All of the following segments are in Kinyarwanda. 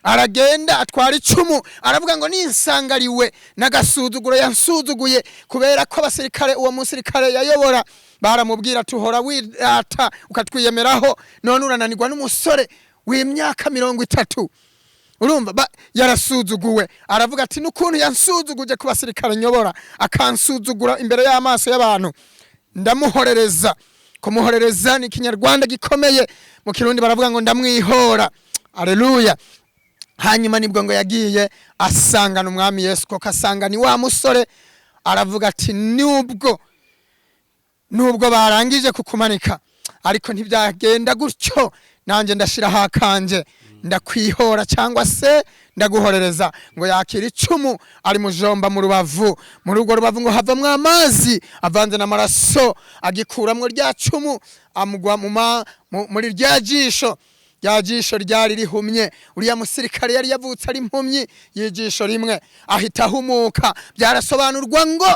aragenda atwara icumu aravuga ngo ninsangariwe n'agasuzuguro yansuzuguye kubera ko abasirikare uwo musirikare yayobora baramubwira tuhora wirata ukatwiyemeraho none urananirwa n'umusore w'imyaka 30. urumva yarasuzuguwe aravuga ati n'ukuntu yansuzuguje ku basirikare nyobora akansuzugura imbere y'amaso y'abantu ndamuhorereza. Kumuhorereza ni Kinyarwanda gikomeye, mu Kirundi baravuga ngo ndamwihora. Haleluya. Hanyuma nibwo ngo yagiye asangana umwami Yesu, ko kasanga ni wa musore aravuga ati nubwo barangije kukumanika ariko ntibyagenda gutyo, nanje ndashira hakanje ndakwihora cyangwa se ndaguhorereza. Ngo yakira icumu ari mujomba mu rubavu, muri urwo rubavu ngo havamwe amazi avanze n'amaraso, agikuramwe rya cumu amugwa muri rya jisho. Rya jisho ryari rihumye, uriya musirikare yari yavutse ari impumyi y'ijisho rimwe, ahita humuka. Byarasobanurwa ngo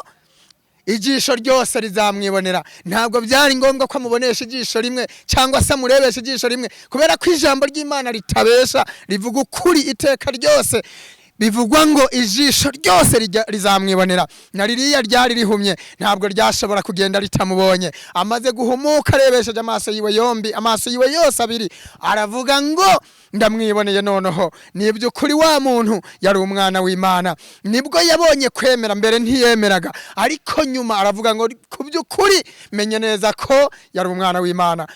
ijisho ryose rizamwibonera. Ntabwo byari ngombwa ko amubonesha ijisho rimwe cyangwa se amurebesha ijisho rimwe, kubera ko ijambo ry'Imana ritabesha, rivuga ukuri iteka ryose. Bivugwa ngo ijisho ryose rizamwibonera. Na ririya ryari rihumye ntabwo ryashobora kugenda ritamubonye. Amaze guhumuka arebesheje amaso yiwe yombi, amaso yiwe yose abiri, aravuga ngo ndamwiboneye noneho. Nibyo kuri wa muntu yari umwana w'Imana. Nibwo yabonye kwemera, mbere ntiyemeraga, ariko nyuma aravuga ngo kubyukuri menye neza ko yari umwana w'Imana.